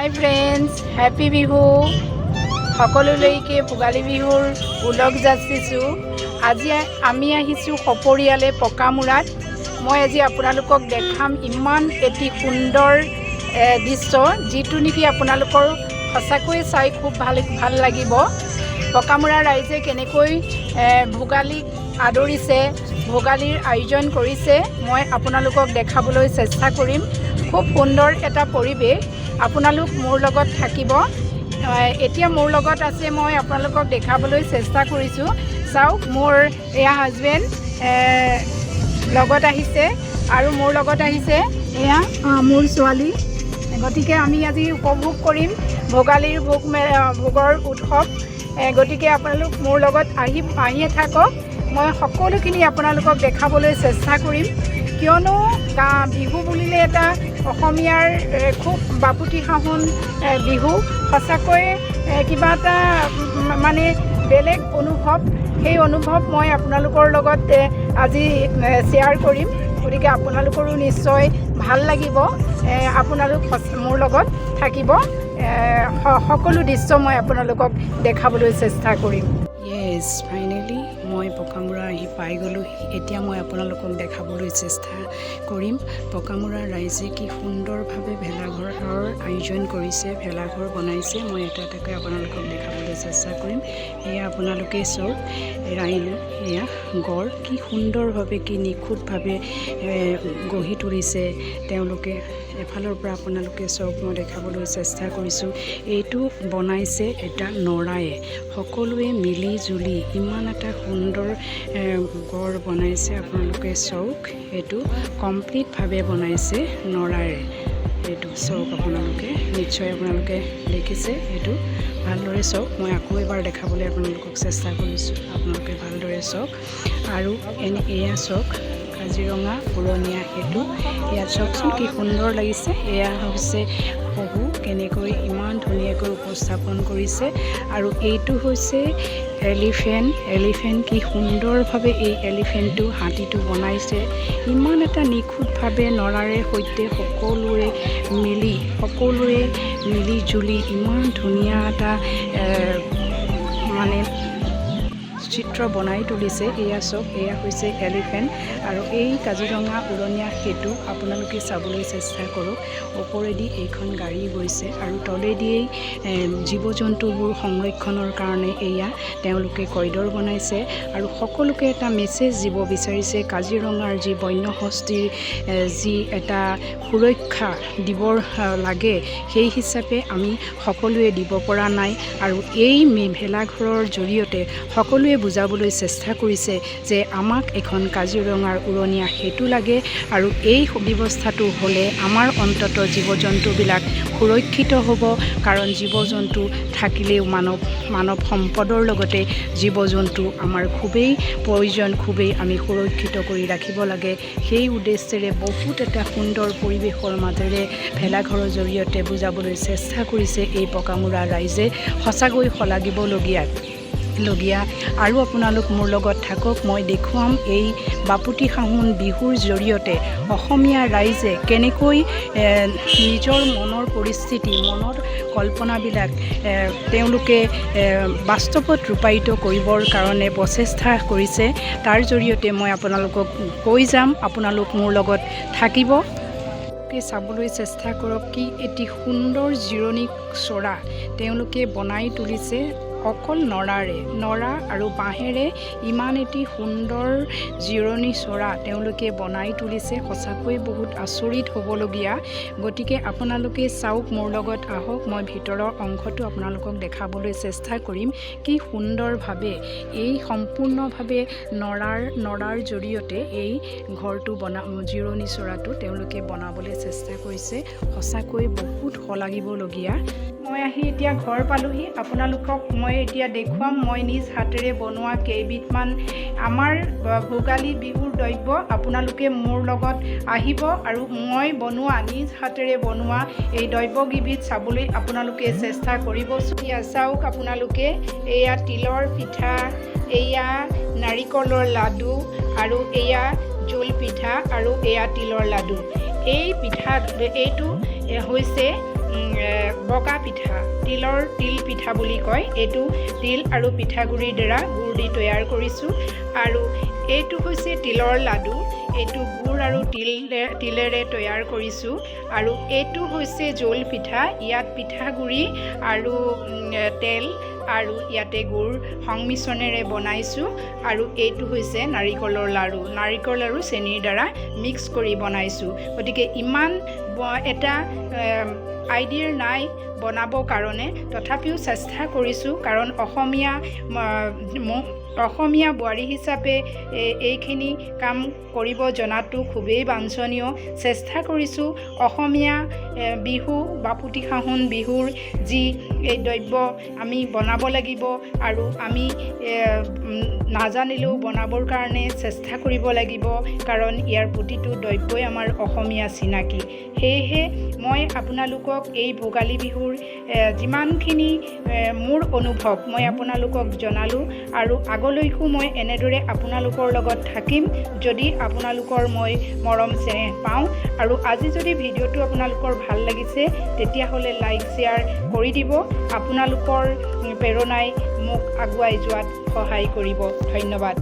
Hi friends, happy Bihu. সকলোলৈকে ভোগালী বিহুৰ উলগ যাচিছো। আজি আমি আহিছো সপৰিয়ালে পকামুৰাত। মই আজি আপোনালোকক দেখাম ইমান এটি সুন্দৰ দৃশ্য যিটো নেকি আপোনালোকৰ সঁচাকৈ চাই খুব ভাল লাগিব। পকামুৰা ৰাইজে কেনেকৈ ভোগালীক আদৰিছে, ভোগালীৰ আয়োজন কৰিছে, মই আপোনালোকক দেখাবলৈ চেষ্টা কৰিম। খুব সুন্দৰ এটা পৰিৱেশ, আপোনালোক মোৰ লগত থাকিব। এতিয়া মোৰ লগত আছে, মই আপোনালোকক দেখাবলৈ চেষ্টা কৰিছোঁ। চাওক, মোৰ এয়া হাজবেণ্ড লগত আহিছে আৰু মোৰ লগত আহিছে এয়া মোৰ ছোৱালী। গতিকে আমি আজি উপভোগ কৰিম ভোগালীৰ ভোগৰ উৎসৱ। গতিকে আপোনালোক মোৰ লগত আহিয়ে থাকক। মই সকলোখিনি আপোনালোকক দেখাবলৈ চেষ্টা কৰিম, কিয়নো বিহু বুলিলে এটা অসমীয়াৰ খুব বাপুতিসাহোন বিহু। সঁচাকৈ কিবা এটা মানে বেলেগ অনুভৱ, সেই অনুভৱ মই আপোনালোকৰ লগত আজি শ্বেয়াৰ কৰিম। গতিকে আপোনালোকৰো নিশ্চয় ভাল লাগিব, আপোনালোক মোৰ লগত থাকিব। সকলো দৃশ্য মই আপোনালোকক দেখাবলৈ চেষ্টা কৰিম। য়েছ, ফাইনেলি মই পকামুৰা আহি পাই গ'লোঁ। এতিয়া মই আপোনালোকক দেখাবলৈ চেষ্টা কৰিম পকামুৰা ৰাইজে কি সুন্দৰভাৱে ভেলাঘৰৰ আয়োজন কৰিছে, ভেলাঘৰ বনাইছে। মই এটা এটাকৈ আপোনালোকক দেখাবলৈ চেষ্টা কৰিম। এয়া আপোনালোকে চাওক, এয়া গড় কি সুন্দৰভাৱে, কি নিখুঁতভাৱে গঢ়ি তুলিছে তেওঁলোকে। এফালৰ পৰা আপোনালোকে চাওক, মই দেখাবলৈ চেষ্টা কৰিছোঁ। এইটো বনাইছে এটা নৰায়ে, সকলোৱে মিলি জুলি ইমান এটা সুন্দৰ গড় বনাইছে। আপোনালোকে চাওক, এইটো কমপ্লিটভাৱে বনাইছে নৰাৰে। এইটো চাওক, আপোনালোকে নিশ্চয় আপোনালোকে দেখিছে। এইটো ভালদৰে চাওক, মই আকৌ এবাৰ দেখাবলৈ আপোনালোকক চেষ্টা কৰিছোঁ। আপোনালোকে ভালদৰে চাওক। আৰু এয়া চাওক, কাজিৰঙা উৰণীয়া সেতু। ইয়াত চাওকচোন কি সুন্দৰ লাগিছে। এয়া হৈছে পহু, কেনেকৈ ইমান ধুনীয়াকৈ উপস্থাপন কৰিছে। আৰু এইটো হৈছে এলিফেণ্ট, কি সুন্দৰভাৱে এই এলিফেণ্টটো, হাতীটো বনাইছে। ইমান এটা নিখুঁতভাৱে নৰাৰে সৈতে সকলোৱে মিলি জুলি ইমান ধুনীয়া এটা মানে চিত্ৰ বনাই তুলিছে। এয়া চাওক, এয়া হৈছে এলিফেণ্ট। আৰু এই কাজিৰঙা উৰণীয়া সেতু আপোনালোকে চাবলৈ চেষ্টা কৰক। ওপৰেদি এইখন গাড়ী গৈছে আৰু তলেদিয়েই জীৱ জন্তুবোৰ সংৰক্ষণৰ কাৰণে এয়া তেওঁলোকে কৰিডৰ বনাইছে। আৰু সকলোকে এটা মেছেজ দিব বিচাৰিছে, কাজিৰঙাৰ যি বন্যহস্তীৰ যি এটা সুৰক্ষা দিব লাগে, সেই হিচাপে আমি সকলোৱে দিব পৰা নাই। আৰু এই ভেলাঘৰৰ জৰিয়তে সকলোৱে বুজাবলৈ চেষ্টা কৰিছে যে আমাক এখন কাজিৰঙাৰ উৰণীয়া সেতু লাগে। আৰু এই ব্যৱস্থাটো হ'লে আমাৰ অন্তত জীৱ জন্তুবিলাক সুৰক্ষিত হ'ব। কাৰণ জীৱ জন্তু থাকিলেও মানৱ সম্পদৰ লগতে জীৱ জন্তু আমাৰ খুবেই প্ৰয়োজন, খুবেই আমি সুৰক্ষিত কৰি ৰাখিব লাগে। সেই উদ্দেশ্যেৰে বহুত এটা সুন্দৰ পৰিৱেশৰ মাজেৰে ভেলাঘৰৰ জৰিয়তে বুজাবলৈ চেষ্টা কৰিছে এই পকামুৰা ৰাইজে। সঁচাকৈ শলাগিবলগীয়া। আৰু আপোনালোক মোৰ লগত থাকক, মই দেখুৱাম এই বাপুতিসাহোন বিহুৰ জৰিয়তে অসমীয়া ৰাইজে কেনেকৈ নিজৰ মনৰ পৰিস্থিতি, মনৰ কল্পনাবিলাক তেওঁলোকে বাস্তৱত ৰূপায়িত কৰিবৰ কাৰণে প্ৰচেষ্টা কৰিছে। তাৰ জৰিয়তে মই আপোনালোকক কৈ যাম, আপোনালোক মোৰ লগত থাকিব। চাবলৈ চেষ্টা কৰক, কি এটি সুন্দৰ জিৰণি চৰা তেওঁলোকে বনাই তুলিছে। অকল নৰা আৰু বাঁহেৰে ইমান এটি সুন্দৰ জিৰণি চৰা তেওঁলোকে বনাই তুলিছে। সঁচাকৈ বহুত আচৰিত হ'বলগীয়া। গতিকে আপোনালোকে চাওক, মোৰ লগত আহক। মই ভিতৰৰ অংশটো আপোনালোকক দেখাবলৈ চেষ্টা কৰিম। কি সুন্দৰভাৱে এই সম্পূৰ্ণভাৱে নৰাৰ জৰিয়তে এই ঘৰটো জিৰণি চৰাটো তেওঁলোকে বনাবলৈ চেষ্টা কৰিছে। সঁচাকৈ বহুত শলাগিবলগীয়া। মই আহি এতিয়া ঘৰ পালোহি। আপোনালোকক মই এতিয়া দেখুৱাম মই নিজ হাতেৰে বনোৱা কেইবিধমান আমাৰ ভোগালী বিহুৰ দ্ৰব্য। আপোনালোকে মোৰ লগত আহিব আৰু মই নিজ হাতেৰে বনোৱা এই দ্ৰব্যকেইবিধ চাবলৈ আপোনালোকে চেষ্টা কৰিব। চাওক আপোনালোকে, এয়া তিলৰ পিঠা, এয়া নাৰিকলৰ লাডু, আৰু এয়া জোল পিঠা, আৰু এয়া তিলৰ লাডু। এইটো হৈছে বগা পিঠা তিল পিঠা বুলি কয় এইটো তিল আৰু পিঠাগুড়িৰ দ্বাৰা গুড় দি তৈয়াৰ কৰিছোঁ আৰু এইটো হৈছে তিলৰ লাডু এইটো গুড় আৰু তিলেৰে তৈয়াৰ কৰিছোঁ আৰু এইটো হৈছে জোল পিঠা ইয়াত পিঠাগুড়ি আৰু তেল আৰু ইয়াতে গুড় সংমিশ্ৰণেৰে বনাইছোঁ আৰু এইটো হৈছে নাৰিকলৰ লাড়ু চেনিৰ দ্বাৰা মিক্স কৰি বনাইছোঁ গতিকে ইমান এটা আইডিয়া নাই বনাবৰ কাৰণে তথাপিও চেষ্টা কৰিছোঁ কাৰণ অসমীয়া বোৱাৰী হিচাপে এইখিনি কাম কৰিব জনাটো খুবেই বাঞ্ছনীয় চেষ্টা কৰিছোঁ অসমীয়া বিহু বাপুতিসাহোন বিহুৰ যি এই দ্ৰব্য আমি বনাব লাগিব আৰু আমি নাজানিলেও বনাবৰ কাৰণে চেষ্টা কৰিব লাগিব কাৰণ ইয়াৰ প্ৰতিটো দ্ৰব্যই আমাৰ অসমীয়া চিনাকি সেয়েহে মই আপোনালোকক এই ভোগালী বিহুৰ যিমানখিনি মোৰ অনুভৱ মই আপোনালোকক জনালোঁ আৰু আগলৈকো মই এনেদৰে আপোনালোকৰ লগত থাকিম যদি আপোনালোকৰ মই মৰম চেনেহ পাওঁ আৰু আজি যদি ভিডিঅ'টো আপোনালোকৰ ভাল লাগিছে তেতিয়াহ'লে লাইক শ্বেয়াৰ কৰি দিব আপোনালোকৰ প্ৰেৰণাই মোক আগুৱাই যোৱাত সহায় কৰিব ধন্যবাদ